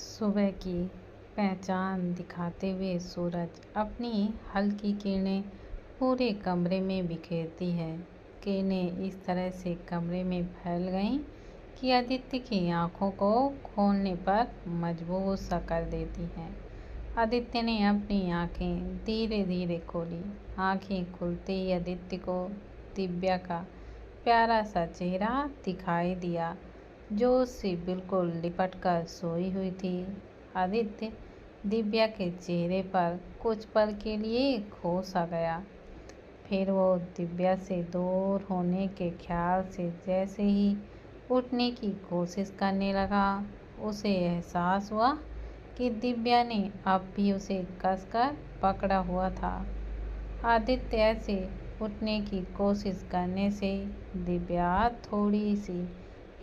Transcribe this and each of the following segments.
सुबह की पहचान दिखाते हुए सूरज अपनी हल्की किरणें पूरे कमरे में बिखेरती है। किरणें इस तरह से कमरे में फैल गईं कि आदित्य की आंखों को खोलने पर मजबूर सा कर देती हैं। आदित्य ने अपनी आंखें धीरे धीरे खोली। आंखें खुलते ही आदित्य को दिव्या का प्यारा सा चेहरा दिखाई दिया, जो उससे बिल्कुल लिपट कर सोई हुई थी। आदित्य दिव्या के चेहरे पर कुछ पल के लिए खो सा गया। फिर वो दिव्या से दूर होने के ख्याल से जैसे ही उठने की कोशिश करने लगा, उसे एहसास हुआ कि दिव्या ने अब भी उसे कसकर पकड़ा हुआ था। आदित्य ऐसे उठने की कोशिश करने से दिव्या थोड़ी सी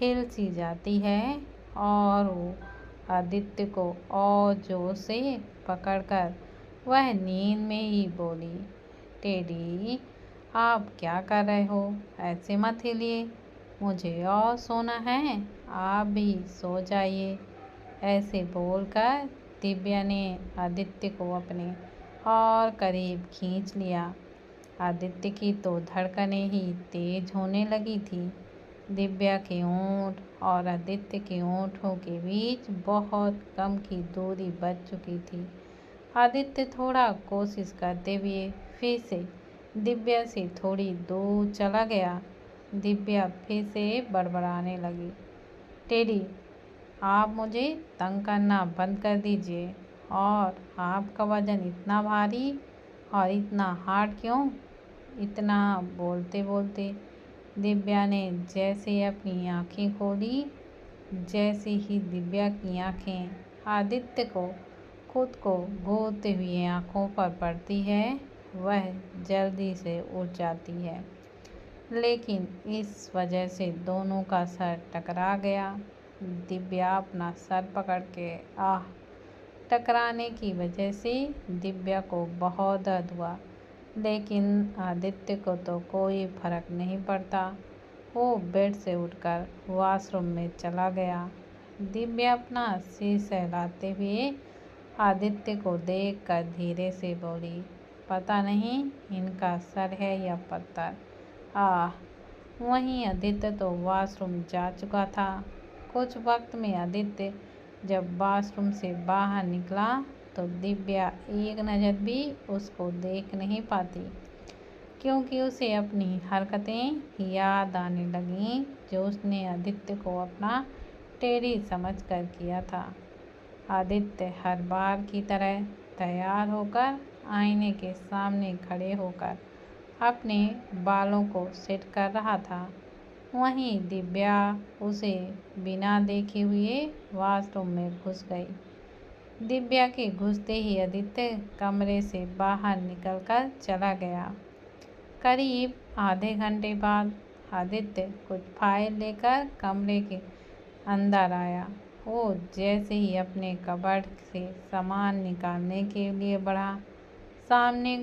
हिल सी जाती है और वो आदित्य को और जोर से पकड़कर वह नींद में ही बोली, टेडी, आप क्या कर रहे हो? ऐसे मत हिलिए, मुझे और सोना है, आप भी सो जाइए। ऐसे बोलकर दिव्या ने आदित्य को अपने और करीब खींच लिया। आदित्य की तो धड़कनें ही तेज होने लगी थी। दिव्या के होंठ और आदित्य के होंठों के बीच बहुत कम की दूरी बच चुकी थी। आदित्य थोड़ा कोशिश करते हुए फिर से दिव्या से थोड़ी दूर चला गया। दिव्या फिर से बड़बड़ाने लगी, टेडी, आप मुझे तंग करना बंद कर दीजिए। और आपका वजन इतना भारी और इतना हार्ड क्यों? इतना बोलते बोलते दिव्या ने जैसे अपनी आंखें खोली, जैसे ही दिव्या की आंखें आदित्य को खुद को घूरते हुए आंखों पर पड़ती है, वह जल्दी से उठ जाती है। लेकिन इस वजह से दोनों का सर टकरा गया। दिव्या अपना सर पकड़ के टकराने की वजह से दिव्या को बहुत दर्द हुआ, लेकिन आदित्य को तो कोई फर्क नहीं पड़ता। वो बेड से उठकर वॉशरूम में चला गया। दिव्या अपना सिर सहलाते हुए आदित्य को देखकर धीरे से बोली, पता नहीं इनका सर है या पत्थर। वहीं आदित्य तो वॉशरूम जा चुका था। कुछ वक्त में आदित्य जब वॉशरूम से बाहर निकला तो दिव्या एक नज़र भी उसको देख नहीं पाती, क्योंकि उसे अपनी हरकतें याद आने लगीं जो उसने आदित्य को अपना टेडी समझकर किया था। आदित्य हर बार की तरह तैयार होकर आईने के सामने खड़े होकर अपने बालों को सेट कर रहा था। वहीं दिव्या उसे बिना देखे हुए वॉशरूम में घुस गई। दिव्या के घुसते ही आदित्य कमरे से बाहर निकलकर चला गया। करीब आधे घंटे बाद आदित्य कुछ फाइल लेकर कमरे के अंदर आया। वो जैसे ही अपने कबर्ड से सामान निकालने के लिए बढ़ा, सामने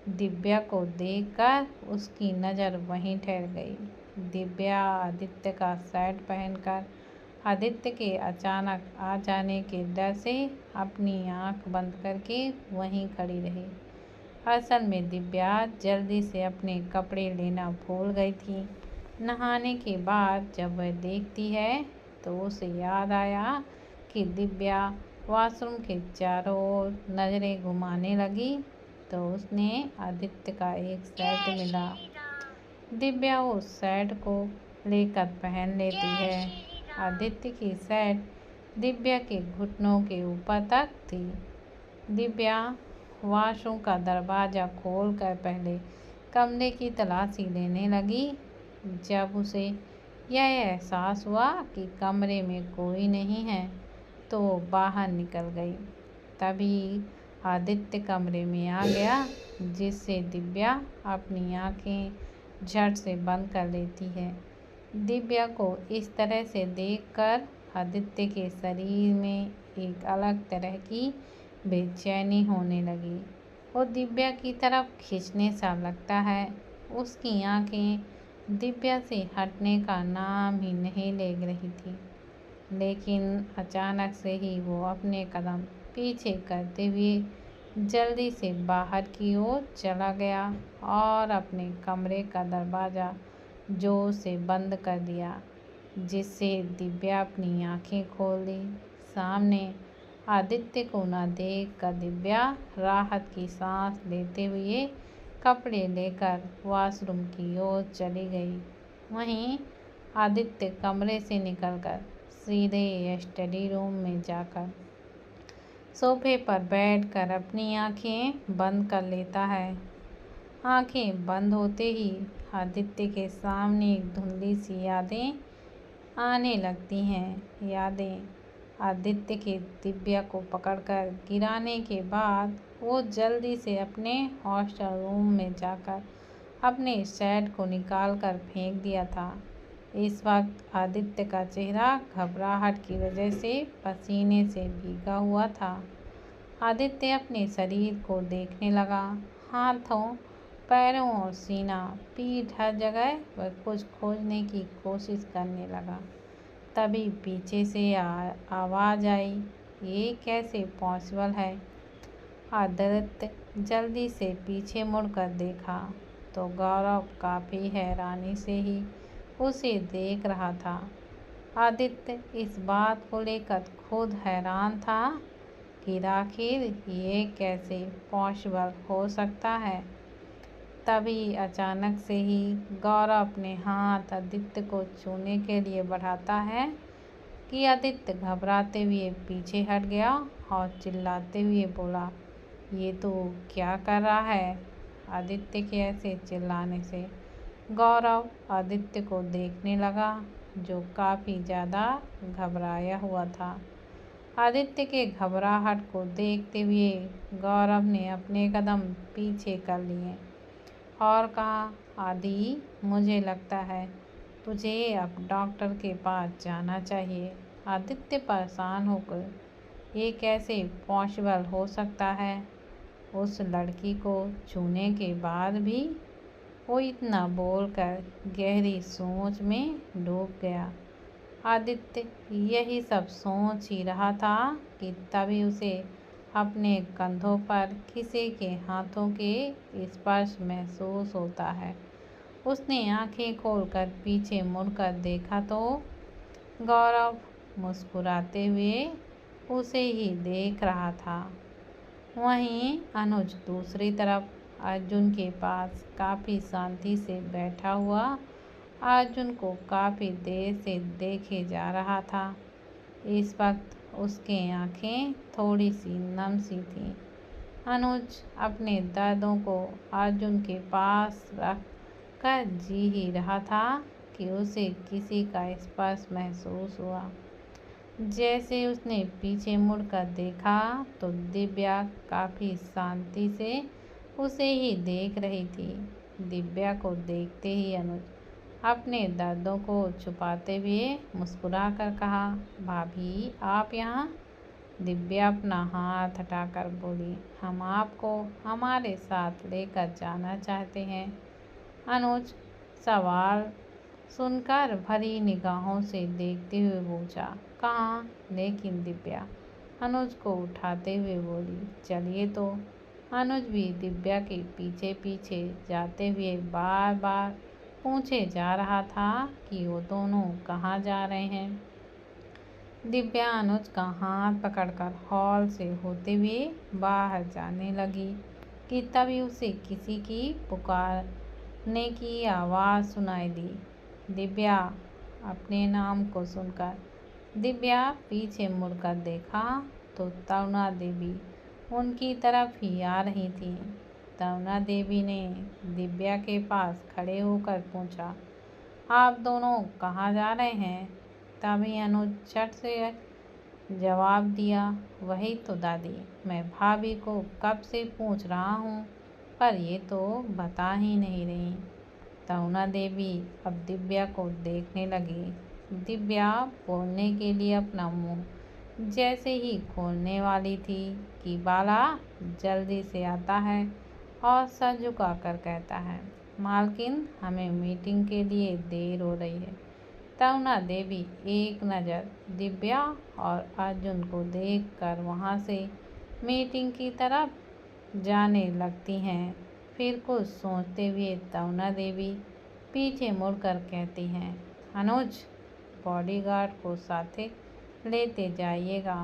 दिव्या को देखकर उसकी नज़र वहीं ठहर गई। दिव्या आदित्य का शर्ट पहनकर आदित्य के अचानक आ जाने के डर से अपनी आंख बंद करके वहीं खड़ी रही। असल में दिव्या जल्दी से अपने कपड़े लेना भूल गई थी। नहाने के बाद जब वह देखती है तो उसे याद आया कि दिव्या वॉशरूम के चारों ओर नज़रें घुमाने लगी, तो उसने आदित्य का एक शर्ट मिला। दिव्या उस शर्ट को लेकर पहन लेती है। आदित्य की शर्ट दिव्या के घुटनों के ऊपर तक थी। दिव्या वॉशरूम का दरवाज़ा खोलकर पहले कमरे की तलाशी लेने लगी। जब उसे यह एहसास हुआ कि कमरे में कोई नहीं है तो वो बाहर निकल गई। तभी आदित्य कमरे में आ गया, जिससे दिव्या अपनी आंखें झट से बंद कर लेती है। दिव्या को इस तरह से देखकर आदित्य के शरीर में एक अलग तरह की बेचैनी होने लगी। वो दिव्या की तरफ खींचने सा लगता है। उसकी आंखें दिव्या से हटने का नाम ही नहीं ले रही थी। लेकिन अचानक से ही वो अपने कदम पीछे करते हुए जल्दी से बाहर की ओर चला गया और अपने कमरे का दरवाज़ा जोर से बंद कर दिया, जिससे दिव्या अपनी आंखें खोल दी। सामने आदित्य को न देख कर दिव्या राहत की सांस लेते हुए कपड़े लेकर वॉशरूम की ओर चली गई। वहीं आदित्य कमरे से निकलकर सीधे स्टडी रूम में जाकर सोफे पर बैठकर अपनी आंखें बंद कर लेता है। आंखें बंद होते ही आदित्य के सामने एक धुंधली सी यादें आने लगती हैं। यादें आदित्य के दिव्या को पकड़कर गिराने के बाद वो जल्दी से अपने हॉस्टल रूम में जाकर अपने शर्ट को निकाल कर फेंक दिया था। इस वक्त आदित्य का चेहरा घबराहट की वजह से पसीने से भीगा हुआ था। आदित्य अपने शरीर को देखने लगा। हाथों, पैरों और सीना, पीठ, हर जगह वह कुछ खोजने की कोशिश करने लगा। तभी पीछे से आवाज़ आई, ये कैसे पॉसिबल है? आदित्य जल्दी से पीछे मुड़कर देखा तो गौरव काफ़ी हैरानी से ही उसे देख रहा था। आदित्य इस बात को लेकर खुद हैरान था कि आखिर ये कैसे पॉसिबल हो सकता है। तभी अचानक से ही गौरव अपने हाथ आदित्य को छूने के लिए बढ़ाता है कि आदित्य घबराते हुए पीछे हट गया और चिल्लाते हुए बोला, ये तो क्या कर रहा है? आदित्य के ऐसे चिल्लाने से गौरव आदित्य को देखने लगा, जो काफ़ी ज़्यादा घबराया हुआ था। आदित्य के घबराहट को देखते हुए गौरव ने अपने कदम पीछे कर लिए और कहा, आदि, मुझे लगता है तुझे अब डॉक्टर के पास जाना चाहिए। आदित्य परेशान होकर, ये कैसे पॉसिबल हो सकता है? उस लड़की को छूने के बाद भी वो इतना बोलकर गहरी सोच में डूब गया। आदित्य यही सब सोच ही रहा था कि तभी उसे अपने कंधों पर किसी के हाथों के स्पर्श महसूस होता है। उसने आंखें खोलकर पीछे मुड़कर देखा तो गौरव मुस्कुराते हुए उसे ही देख रहा था। वहीं अनुज दूसरी तरफ अर्जुन के पास काफ़ी शांति से बैठा हुआ अर्जुन को काफ़ी देर से देखे जा रहा था। इस वक्त उसके आंखें थोड़ी सी नम सी थीं। अनुज अपने दर्दों को अर्जुन के पास रख कर जी ही रहा था कि उसे किसी का स्पर्श महसूस हुआ। जैसे उसने पीछे मुड़कर देखा तो दिव्या काफ़ी शांति से उसे ही देख रही थी। दिव्या को देखते ही अनुज अपने दर्दों को छुपाते हुए मुस्कुरा कर कहा, भाभी, आप यहाँ? दिव्या अपना हाथ हटाकर बोली, हम आपको हमारे साथ लेकर जाना चाहते हैं। अनुज सवाल सुनकर भरी निगाहों से देखते हुए पूछा, कहाँ? लेकिन दिव्या अनुज को उठाते हुए बोली, चलिए तो। अनुज भी दिव्या के पीछे पीछे जाते हुए बार बार पूछे जा रहा था कि वो दोनों कहाँ जा रहे हैं। दिव्या अनुज का हाथ पकड़कर हॉल से होते हुए बाहर जाने लगी कि तभी उसे किसी की पुकारने की आवाज़ सुनाई दी। दिव्या, अपने नाम को सुनकर दिव्या पीछे मुड़कर देखा तो तरुणा देवी उनकी तरफ ही आ रही थी। तरुणा देवी ने दिव्या के पास खड़े होकर पूछा, आप दोनों कहाँ जा रहे हैं? तभी अनुज झट से जवाब दिया, वही तो दादी, मैं भाभी को कब से पूछ रहा हूँ पर ये तो बता ही नहीं रही। तरुणा देवी अब दिव्या को देखने लगी। दिव्या बोलने के लिए अपना मुंह जैसे ही खोलने वाली थी कि बाला जल्दी से आता है और सर झुकाकर कहता है, मालकिन, हमें मीटिंग के लिए देर हो रही है। तरुणा देवी एक नज़र दिव्या और अर्जुन को देखकर वहाँ से मीटिंग की तरफ जाने लगती हैं। फिर कुछ सोचते हुए तरुणा देवी पीछे मुड़कर कहती हैं, अनुज, बॉडीगार्ड को साथे लेते जाइएगा।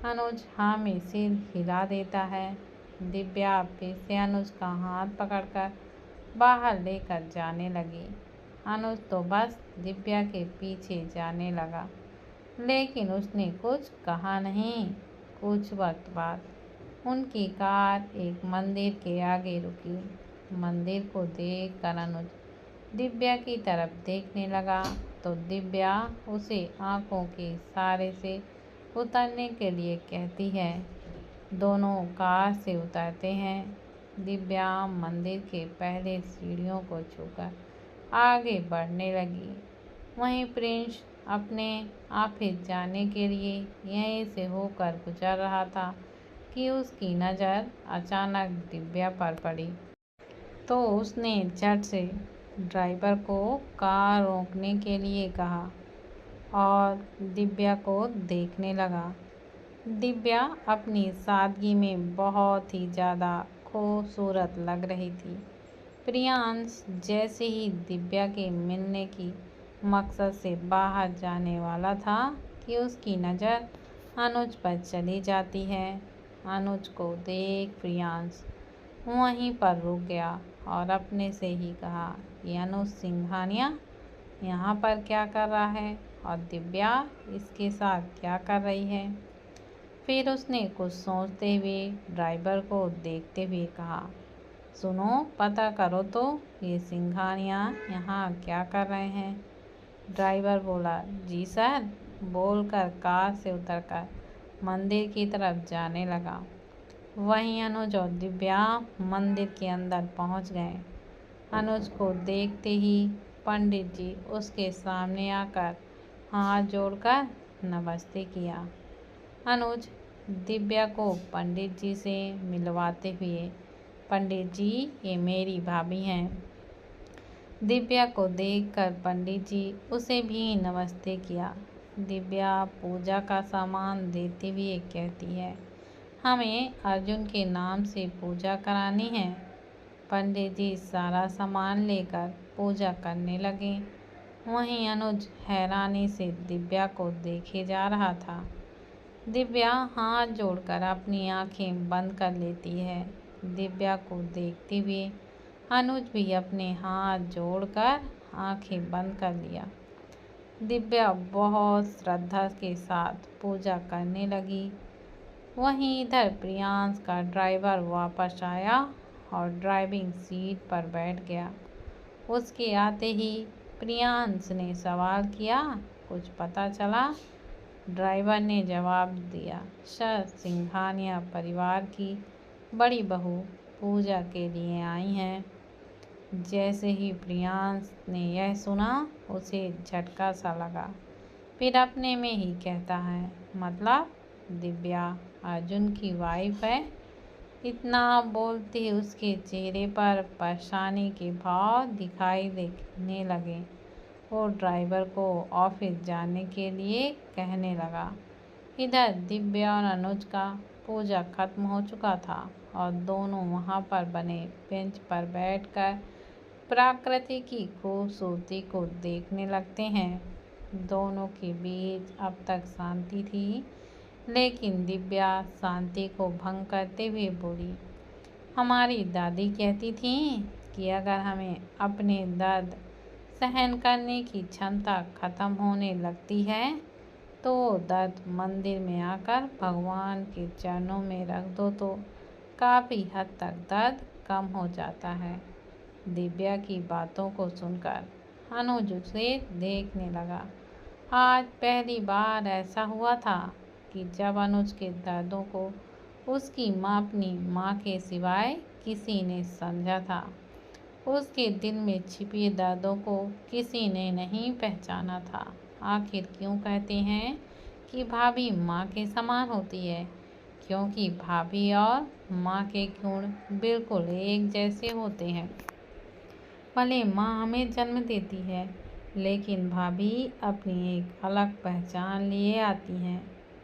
अनुज हाँ में सिर हिला देता है। दिव्या फिर से अनुज का हाथ पकड़कर बाहर लेकर जाने लगी। अनुज तो बस दिव्या के पीछे जाने लगा, लेकिन उसने कुछ कहा नहीं। कुछ वक्त बाद उनकी कार एक मंदिर के आगे रुकी। मंदिर को देखकर अनुज दिव्या की तरफ देखने लगा तो दिव्या उसे आंखों के इशारे से उतरने के लिए कहती है। दोनों कार से उतरते हैं। दिव्या मंदिर के पहले सीढ़ियों को छूकर आगे बढ़ने लगी। वहीं प्रिंस अपने ऑफिस जाने के लिए यहीं से होकर गुजर रहा था कि उसकी नज़र अचानक दिव्या पर पड़ी। तो उसने झट से ड्राइवर को कार रोकने के लिए कहा और दिव्या को देखने लगा। दिव्या अपनी सादगी में बहुत ही ज़्यादा खूबसूरत लग रही थी। प्रियांश जैसे ही दिव्या के मिलने की मकसद से बाहर जाने वाला था कि उसकी नज़र अनुज पर चली जाती है। अनुज को देख प्रियांश वहीं पर रुक गया और अपने से ही कहा, ये अनुज सिंघानिया यहाँ पर क्या कर रहा है और दिव्या इसके साथ क्या कर रही है। फिर उसने कुछ सोचते हुए ड्राइवर को देखते हुए कहा, सुनो, पता करो तो ये सिंघानिया यहाँ क्या कर रहे हैं। ड्राइवर बोला, जी सर, बोलकर कार से उतरकर मंदिर की तरफ जाने लगा। वहीं अनुज और दिव्या मंदिर के अंदर पहुँच गए। अनुज को देखते ही पंडित जी उसके सामने आकर हाथ जोड़कर नमस्ते किया। अनुज दिव्या को पंडित जी से मिलवाते हुए, पंडित जी, ये मेरी भाभी हैं। दिव्या को देखकर पंडित जी उसे भी नमस्ते किया। दिव्या पूजा का सामान देते हुए कहती है, हमें अर्जुन के नाम से पूजा करानी है। पंडित जी सारा सामान लेकर पूजा करने लगे। वहीं अनुज हैरानी से दिव्या को देखे जा रहा था। दिव्या हाथ जोड़कर अपनी आंखें बंद कर लेती है। दिव्या को देखते हुए अनुज भी अपने हाथ जोड़कर आंखें बंद कर लिया। दिव्या बहुत श्रद्धा के साथ पूजा करने लगी। वहीं इधर प्रियांश का ड्राइवर वापस आया और ड्राइविंग सीट पर बैठ गया। उसके आते ही प्रियांश ने सवाल किया, कुछ पता चला। ड्राइवर ने जवाब दिया, सर, सिंघानिया परिवार की बड़ी बहू पूजा के लिए आई हैं। जैसे ही प्रियांश ने यह सुना उसे झटका सा लगा। फिर अपने में ही कहता है, मतलब दिव्या अर्जुन की वाइफ है। इतना बोलते उसके चेहरे पर परेशानी के भाव दिखाई देने लगे। वो ड्राइवर को ऑफिस जाने के लिए कहने लगा। इधर दिव्या और अनुज का पूजा खत्म हो चुका था और दोनों वहाँ पर बने बेंच पर बैठकर प्रकृति की खूबसूरती को देखने लगते हैं। दोनों के बीच अब तक शांति थी, लेकिन दिव्या शांति को भंग करते हुए बोली, हमारी दादी कहती थी कि अगर हमें अपने दर्द सहन करने की क्षमता खत्म होने लगती है तो दर्द मंदिर में आकर भगवान के चरणों में रख दो तो काफ़ी हद तक दर्द कम हो जाता है। दिव्या की बातों को सुनकर अनुज उसे देखने लगा। आज पहली बार ऐसा हुआ था कि जब अनुज के दर्दों को उसकी माँ अपनी माँ के सिवाय किसी ने समझा था। उसके दिल में छिपे दर्दों को किसी ने नहीं पहचाना था। आखिर क्यों कहते हैं कि भाभी माँ के समान होती है? क्योंकि भाभी और माँ के गुण बिल्कुल एक जैसे होते हैं। भले माँ हमें जन्म देती है, लेकिन भाभी अपनी एक अलग पहचान लिए आती हैं।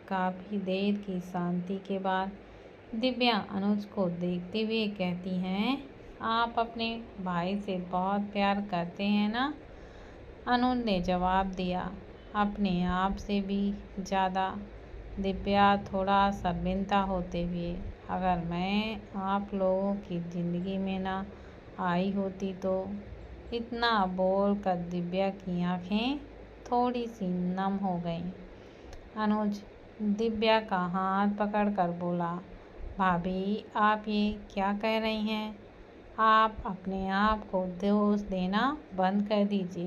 काफ़ी देर की शांति के बाद दिव्या अनुज को देखते हुए कहती हैं, आप अपने भाई से बहुत प्यार करते हैं ना? अनुज ने जवाब दिया, अपने आप से भी ज़्यादा। दिव्या थोड़ा शर्मिंदा होते हुए, अगर मैं आप लोगों की ज़िंदगी में ना आई होती तो। इतना बोलकर दिव्या की आंखें थोड़ी सी नम हो गईं। अनुज दिव्या का हाथ पकड़कर बोला, भाभी आप ये क्या कह रही हैं? आप अपने आप को दोष देना बंद कर दीजिए।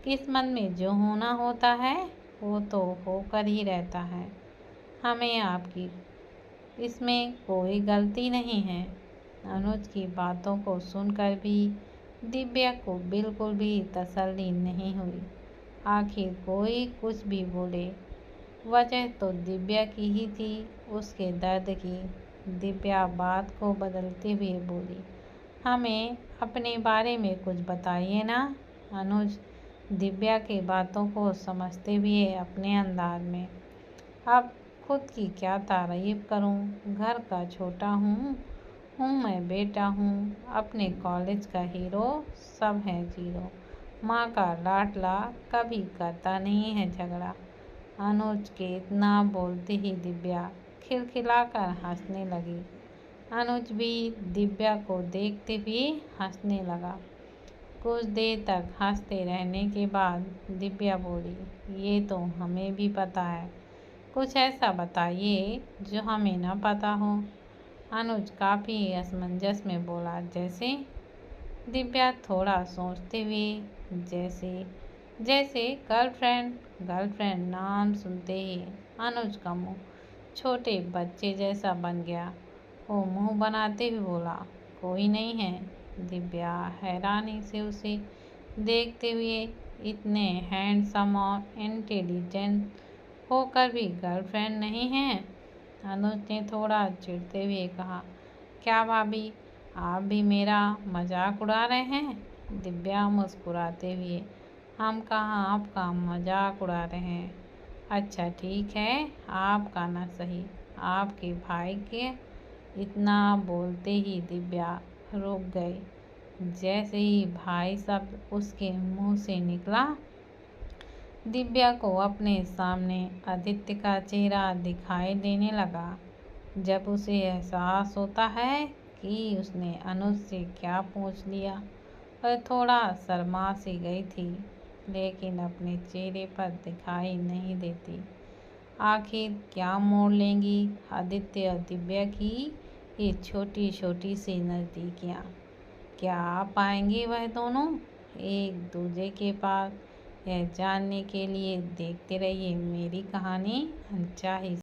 किस्मत में जो होना होता है वो तो होकर ही रहता है। हमें आपकी इसमें कोई गलती नहीं है। अनुज की बातों को सुनकर भी दिव्या को बिल्कुल भी तसल्ली नहीं हुई। आखिर कोई कुछ भी बोले, वजह तो दिव्या की ही थी, उसके दर्द की। दिव्या बात को बदलते हुए बोली, हमें अपने बारे में कुछ बताइए ना। अनुज दिव्या की बातों को समझते हुए अपने अंदाज में, अब खुद की क्या तारीफ करूं, घर का छोटा हूँ मैं बेटा हूँ, अपने कॉलेज का हीरो, सब है जीरो, माँ का लाडला, कभी करता नहीं है झगड़ा। अनुज के इतना बोलते ही दिव्या खिलखिलाकर हंसने लगी। अनुज भी दिव्या को देखते हुए हंसने लगा। कुछ देर तक हंसते रहने के बाद दिव्या बोली, ये तो हमें भी पता है, कुछ ऐसा बताइए जो हमें न पता हो। अनुज काफ़ी असमंजस में बोला, जैसे? दिव्या थोड़ा सोचते हुए, जैसे गर्लफ्रेंड नाम सुनते ही अनुज का मुंह छोटे बच्चे जैसा बन गया। वो मुंह बनाते हुए बोला, कोई नहीं है। दिव्या हैरानी से उसे देखते हुए, इतने हैंडसम और इंटेलिजेंट होकर भी गर्लफ्रेंड नहीं है? अनुज ने थोड़ा चिढ़ते हुए कहा, क्या भाभी आप भी मेरा मजाक उड़ा रहे हैं? दिव्या मुस्कुराते हुए, हम कहाँ आपका मजाक उड़ा रहे हैं। अच्छा ठीक है, आपका ना सही, आपके भाई के। इतना बोलते ही दिव्या रुक गई। जैसे ही भाई शब्द उसके मुंह से निकला, दिव्या को अपने सामने आदित्य का चेहरा दिखाई देने लगा। जब उसे एहसास होता है कि उसने अनुज से क्या पूछ लिया, वह थोड़ा शर्मा सी गई थी, लेकिन अपने चेहरे पर दिखाई नहीं देती। आखिर क्या मोड़ लेंगी आदित्य और दिव्या की ये छोटी छोटी सी नज़दीकियाँ? क्या आ पाएंगे वह दोनों एक दूसरे के पास? यह जानने के लिए देखते रहिए मेरी कहानी अनचाही।